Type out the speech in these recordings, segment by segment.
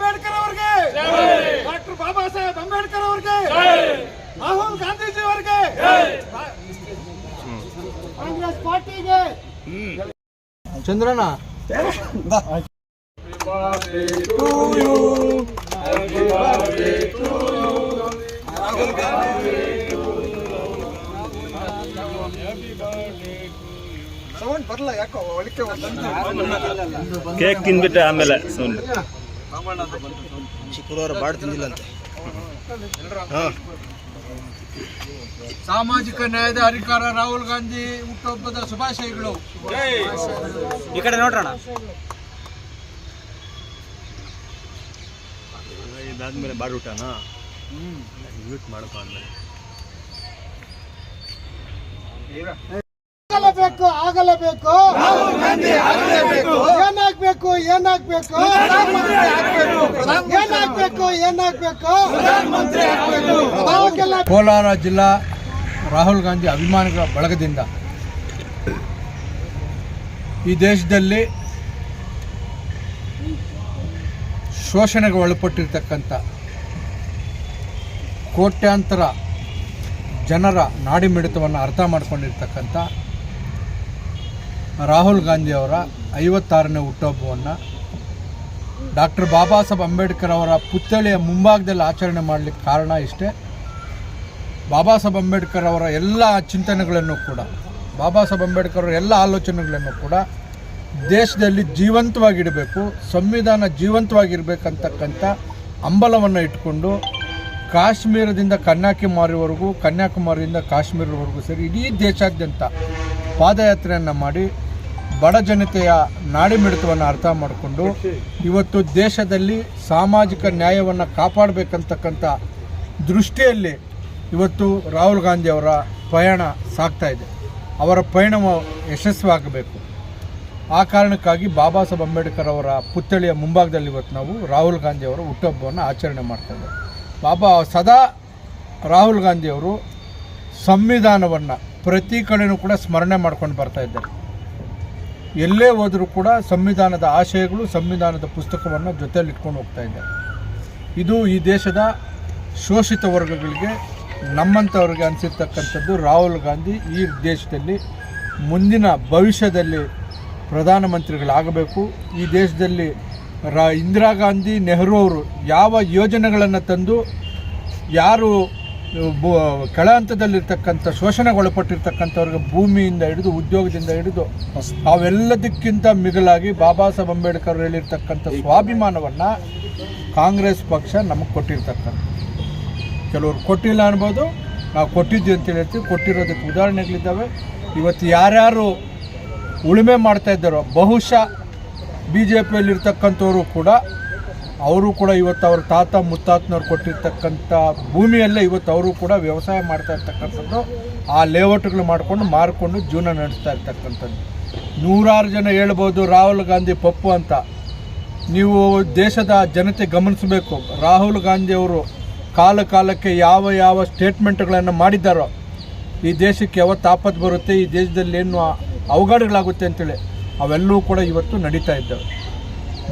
ಅಂಬೇಡ್ಕರ್ ಅವರಿಗೆ, ಡಾಕ್ಟರ್ ಬಾಬಾ ಸಾಹೇಬ್ ಅಂಬೇಡ್ಕರ್ ಅವರಿಗೆ, ರಾಹುಲ್ ಗಾಂಧೀಜಿ ಅವರಿಗೆ, ಕಾಂಗ್ರೆಸ್ ಪಾರ್ಟಿಗೆ. ಚಂದ್ರಣ್ಣ ಬರಲ್ಲ, ಯಾಕೋ ಒಳಕ್ಕೆ ಕೇಕ್ ತಿಂದ್ಬಿಟ್ಟೆ ಆಮೇಲೆ ಶುಕ್ರವಾರ ಬಾಡ್ ತಿಂದಿಲ್ಲಂತೆ. ಸಾಮಾಜಿಕ ನ್ಯಾಯದ ಅಧಿಕಾರ ರಾಹುಲ್ ಗಾಂಧಿ ಹುಟ್ಟುಹಬ್ಬದ ಶುಭಾಶಯಗಳು. ಈ ಕಡೆ ನೋಡ್ರಣ. ಇದಾದ್ಮೇಲೆ ಬಾಡ್ ಊಟನಾ ಮ್ಯೂಟ್ ಮಾಡಪ್ಪ ಆದ್ಮೇಲೆ. ಆಗಲೇಬೇಕು, ಆಗಲೇಬೇಕು, ಏನಾಗ್ಬೇಕು, ಏನಾಗ್ಬೇಕು, ಏನಾಗ್ಬೇಕು, ಏನಾಗ್ಬೇಕು. ಕೋಲಾರ ಜಿಲ್ಲಾ ರಾಹುಲ್ ಗಾಂಧಿ ಅಭಿಮಾನಿಗಳ ಬಳಗದಿಂದ ಈ ದೇಶದಲ್ಲಿ ಶೋಷಣೆಗೆ ಒಳಪಟ್ಟಿರ್ತಕ್ಕಂಥ ಕೋಟ್ಯಾಂತರ ಜನರ ನಾಡಿಮಿಡಿತವನ್ನು ಅರ್ಥ ಮಾಡ್ಕೊಂಡಿರ್ತಕ್ಕಂಥ ರಾಹುಲ್ ಗಾಂಧಿಯವರ 56ನೇ ಹುಟ್ಟುಹಬ್ಬವನ್ನು ಡಾಕ್ಟರ್ ಬಾಬಾ ಸಾಹೇಬ್ ಅಂಬೇಡ್ಕರ್ ಅವರ ಪುತ್ಥಳಿಯ ಮುಂಭಾಗದಲ್ಲಿ ಆಚರಣೆ ಮಾಡಲಿಕ್ಕೆ ಕಾರಣ ಇಷ್ಟೇ. ಬಾಬಾ ಸಾಹೇಬ್ ಅಂಬೇಡ್ಕರ್ ಅವರ ಎಲ್ಲ ಚಿಂತನೆಗಳನ್ನು ಕೂಡ, ಬಾಬಾ ಸಾಹೇಬ್ ಅಂಬೇಡ್ಕರ್ ಅವರ ಎಲ್ಲ ಆಲೋಚನೆಗಳನ್ನು ಕೂಡ ದೇಶದಲ್ಲಿ ಜೀವಂತವಾಗಿಡಬೇಕು, ಸಂವಿಧಾನ ಜೀವಂತವಾಗಿರಬೇಕಂತಕ್ಕಂಥ ಹಂಬಲವನ್ನು ಇಟ್ಕೊಂಡು ಕಾಶ್ಮೀರದಿಂದ ಕನ್ಯಾಕುಮಾರಿವರೆಗೂ, ಕನ್ಯಾಕುಮಾರಿಯಿಂದ ಕಾಶ್ಮೀರವರೆಗೂ ಸೇರಿ ಇಡೀ ದೇಶಾದ್ಯಂತ ಪಾದಯಾತ್ರೆಯನ್ನು ಮಾಡಿ ಬಡ ಜನತೆಯ ನಾಡಿಮಿಡಿತವನ್ನು ಅರ್ಥ ಮಾಡಿಕೊಂಡು ಇವತ್ತು ದೇಶದಲ್ಲಿ ಸಾಮಾಜಿಕ ನ್ಯಾಯವನ್ನು ಕಾಪಾಡಬೇಕಂತಕ್ಕಂಥ ದೃಷ್ಟಿಯಲ್ಲಿ ಇವತ್ತು ರಾಹುಲ್ ಗಾಂಧಿ ಅವರ ಪಯಣ ಸಾಗ್ತಾ ಇದೆ. ಅವರ ಪಯಣವು ಯಶಸ್ವಿಯಾಗಬೇಕು. ಆ ಕಾರಣಕ್ಕಾಗಿ ಬಾಬಾ ಸಾಹೇಬ್ ಅಂಬೇಡ್ಕರ್ ಅವರ ಪುತ್ಥಳಿಯ ಮುಂಭಾಗದಲ್ಲಿ ಇವತ್ತು ನಾವು ರಾಹುಲ್ ಗಾಂಧಿ ಅವರ ಹುಟ್ಟುಹಬ್ಬವನ್ನು ಆಚರಣೆ ಮಾಡ್ತಾಯಿದ್ದೇವೆ. ಸದಾ ರಾಹುಲ್ ಗಾಂಧಿಯವರು ಸಂವಿಧಾನವನ್ನು ಪ್ರತಿ ಕಡೆಯೂ ಕೂಡ ಸ್ಮರಣೆ ಮಾಡ್ಕೊಂಡು ಬರ್ತಾ ಇದ್ದಾರೆ. ಎಲ್ಲೇ ಹೋದರೂ ಕೂಡ ಸಂವಿಧಾನದ ಆಶಯಗಳು, ಸಂವಿಧಾನದ ಪುಸ್ತಕವನ್ನು ಜೊತೆಯಲ್ಲಿ ಇಟ್ಕೊಂಡು ಹೋಗ್ತಾ ಇದ್ದಾರೆ. ಇದು ಈ ದೇಶದ ಶೋಷಿತ ವರ್ಗಗಳಿಗೆ, ನಮ್ಮಂಥವ್ರಿಗೆ ಅನಿಸಿರ್ತಕ್ಕಂಥದ್ದು ರಾಹುಲ್ ಗಾಂಧಿ ಈ ದೇಶದಲ್ಲಿ ಮುಂದಿನ ಭವಿಷ್ಯದಲ್ಲಿ ಪ್ರಧಾನಮಂತ್ರಿಗಳಾಗಬೇಕು. ಈ ದೇಶದಲ್ಲಿ ಇಂದಿರಾ ಗಾಂಧಿ, ನೆಹರು ಅವರು ಯಾವ ಯೋಜನೆಗಳನ್ನು ತಂದು ಯಾರು ಕೆಳ ಹಂತದಲ್ಲಿರ್ತಕ್ಕಂಥ ಶೋಷಣೆಗೊಳಪಟ್ಟಿರ್ತಕ್ಕಂಥವ್ರಿಗೆ ಭೂಮಿಯಿಂದ ಹಿಡಿದು, ಉದ್ಯೋಗದಿಂದ ಹಿಡಿದು ಅವೆಲ್ಲದಕ್ಕಿಂತ ಮಿಗಿಲಾಗಿ ಬಾಬಾ ಸಾಹೇಬ್ ಅಂಬೇಡ್ಕರ್ ಹೇಳಿರ್ತಕ್ಕಂಥ ಸ್ವಾಭಿಮಾನವನ್ನು ಕಾಂಗ್ರೆಸ್ ಪಕ್ಷ ನಮಗೆ ಕೊಟ್ಟಿರ್ತಕ್ಕಂಥ, ಕೆಲವರು ಕೊಟ್ಟಿಲ್ಲ ಅನ್ಬೋದು, ನಾವು ಕೊಟ್ಟಿದ್ವಿ ಅಂತೇಳಿ ಹೇಳ್ತೀವಿ. ಕೊಟ್ಟಿರೋದಕ್ಕೆ ಉದಾಹರಣೆಗಳಿದ್ದಾವೆ. ಇವತ್ತು ಯಾರ್ಯಾರು ಉಳುಮೆ ಮಾಡ್ತಾ ಇದ್ದಾರೋ, ಬಹುಶಃ ಬಿ ಜೆ ಪಿಯಲ್ಲಿರ್ತಕ್ಕಂಥವರು ಕೂಡ, ಅವರು ಕೂಡ ಇವತ್ತು ಅವ್ರ ತಾತ ಮುತ್ತಾತನವ್ರು ಕೊಟ್ಟಿರ್ತಕ್ಕಂಥ ಭೂಮಿಯಲ್ಲೇ ಇವತ್ತು ಅವರು ಕೂಡ ವ್ಯವಸಾಯ ಮಾಡ್ತಾ ಇರ್ತಕ್ಕಂಥದ್ದು, ಆ ಲೇಔಟ್ಗಳು ಮಾಡಿಕೊಂಡು ಮಾರಿಕೊಂಡು ಜೀವನ ನಡೆಸ್ತಾ ಇರ್ತಕ್ಕಂಥದ್ದು. ನೂರಾರು ಜನ ಹೇಳ್ಬೋದು ರಾಹುಲ್ ಗಾಂಧಿ ಪಪ್ಪು ಅಂತ. ನೀವು ದೇಶದ ಜನತೆ ಗಮನಿಸಬೇಕು. ರಾಹುಲ್ ಗಾಂಧಿಯವರು ಕಾಲಕ್ಕೆ ಯಾವ ಸ್ಟೇಟ್ಮೆಂಟ್ಗಳನ್ನು ಮಾಡಿದ್ದಾರೋ, ಈ ದೇಶಕ್ಕೆ ಯಾವತ್ತು ಆಪತ್ತು ಬರುತ್ತೆ, ಈ ದೇಶದಲ್ಲಿ ಏನು ಅವಘಡಗಳಾಗುತ್ತೆ ಅಂತೇಳಿ ಅವೆಲ್ಲವೂ ಕೂಡ ಇವತ್ತು ನಡೀತಾ ಇದ್ದಾವೆ.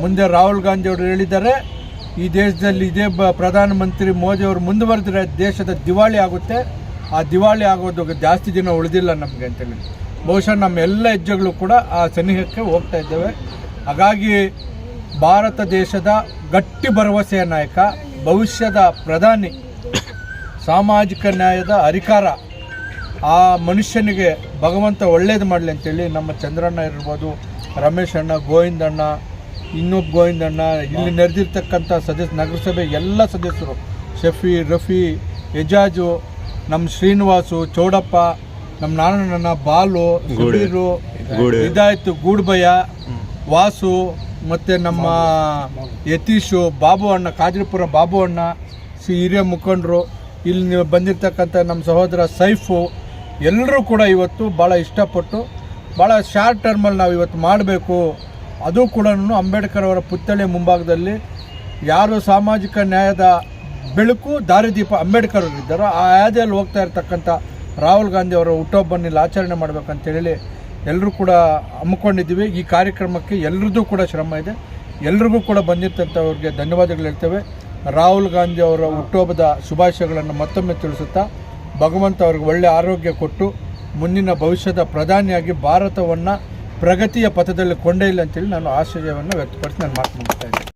ಮುಂದೆ ರಾಹುಲ್ ಗಾಂಧಿಯವರು ಹೇಳಿದ್ದಾರೆ, ಈ ದೇಶದಲ್ಲಿ ಇದೇ ಪ್ರಧಾನಮಂತ್ರಿ ಮೋದಿಯವರು ಮುಂದುವರೆದರೆ ದೇಶದ ದಿವಾಳಿ ಆಗುತ್ತೆ, ಆ ದಿವಾಳಿ ಆಗೋದು ಜಾಸ್ತಿ ದಿನ ಉಳಿದಿಲ್ಲ ನಮಗೆ ಅಂತೇಳಿ. ಬಹುಶಃ ನಮ್ಮ ಎಲ್ಲ ಹೆಜ್ಜೆಗಳು ಕೂಡ ಆ ಸನಿಹಕ್ಕೆ ಹೋಗ್ತಾ ಇದ್ದೇವೆ. ಹಾಗಾಗಿ ಭಾರತ ದೇಶದ ಗಟ್ಟಿ ಭರವಸೆಯ ನಾಯಕ, ಭವಿಷ್ಯದ ಪ್ರಧಾನಿ, ಸಾಮಾಜಿಕ ನ್ಯಾಯದ ಅಧಿಕಾರ, ಆ ಮನುಷ್ಯನಿಗೆ ಭಗವಂತ ಒಳ್ಳೇದು ಮಾಡಲಿ ಅಂತೇಳಿ ನಮ್ಮ ಚಂದ್ರಣ್ಣ ಇರ್ಬೋದು, ರಮೇಶ್ ಅಣ್ಣ, ಗೋವಿಂದಣ್ಣ, ಇನ್ನೊಬ್ಬ ಗೋವಿಂದಣ್ಣ, ಇಲ್ಲಿ ನೆರೆದಿರ್ತಕ್ಕಂಥ ನಗರಸಭೆ ಎಲ್ಲ ಸದಸ್ಯರು, ಶಫಿ, ರಫಿ, ಎಜಾಜು, ನಮ್ಮ ಶ್ರೀನಿವಾಸು, ಚೌಡಪ್ಪ, ನಮ್ಮ ನಾರಾಯಣಣ್ಣ, ಬಾಲು, ಸುಬೀರು, ಇದಾಯ್ತು, ಗೂಡ್ಬಯ್ಯ, ವಾಸು, ಮತ್ತು ನಮ್ಮ ಯತೀಶು, ಬಾಬು ಅಣ್ಣ, ಕಾಜರಿಪುರ ಬಾಬು ಅಣ್ಣ, ಹಿರಿಯ ಮುಖಂಡರು, ಇಲ್ಲಿ ಬಂದಿರತಕ್ಕಂಥ ನಮ್ಮ ಸಹೋದರ ಸೈಫು, ಎಲ್ಲರೂ ಕೂಡ ಇವತ್ತು ಭಾಳ ಇಷ್ಟಪಟ್ಟು ಭಾಳ ಶಾರ್ಟ್ ಟರ್ಮಲ್ಲಿ ನಾವು ಇವತ್ತು ಮಾಡಬೇಕು. ಅದು ಕೂಡ ಅಂಬೇಡ್ಕರ್ ಅವರ ಪುತ್ಥಳಿಯ ಮುಂಭಾಗದಲ್ಲಿ ಯಾರು ಸಾಮಾಜಿಕ ನ್ಯಾಯದ ಬೆಳಕು ದಾರಿದೀಪ ಅಂಬೇಡ್ಕರ್ ಅವರಿದ್ದಾರೋ ಆ ಹಾದಿಯಲ್ಲಿ ಹೋಗ್ತಾ ಇರ್ತಕ್ಕಂಥ ರಾಹುಲ್ ಗಾಂಧಿ ಅವರ ಹುಟ್ಟುಹಬ್ಬವನ್ನು ಇಲ್ಲಿ ಆಚರಣೆ ಮಾಡಬೇಕಂತೇಳಿ ಎಲ್ಲರೂ ಕೂಡ ಹಮ್ಮಿಕೊಂಡಿದ್ದೀವಿ. ಈ ಕಾರ್ಯಕ್ರಮಕ್ಕೆ ಎಲ್ಲರದ್ದು ಕೂಡ ಶ್ರಮ ಇದೆ. ಎಲ್ರಿಗೂ ಕೂಡ ಬಂದಿರ್ತಂಥವ್ರಿಗೆ ಧನ್ಯವಾದಗಳು ಹೇಳ್ತೇವೆ. ರಾಹುಲ್ ಗಾಂಧಿ ಅವರ ಹುಟ್ಟುಹಬ್ಬದ ಶುಭಾಶಯಗಳನ್ನು ಮತ್ತೊಮ್ಮೆ ತಿಳಿಸುತ್ತಾ ಭಗವಂತ ಅವ್ರಿಗೆ ಒಳ್ಳೆಯ ಆರೋಗ್ಯ ಕೊಟ್ಟು ಮುಂದಿನ ಭವಿಷ್ಯದ ಪ್ರಧಾನಿಯಾಗಿ ಭಾರತವನ್ನು ಪ್ರಗತಿಯ ಪಥದಲ್ಲಿ ಕೊಂಡೊಯ್ಯಲಿ ಅಂತೇಳಿ ನಾನು ಆಶಯವನ್ನು ವ್ಯಕ್ತಪಡಿಸಿ ನಾನು ಮಾತು ಮುಗಿಸ್ತಾ ಇದ್ದೀನಿ.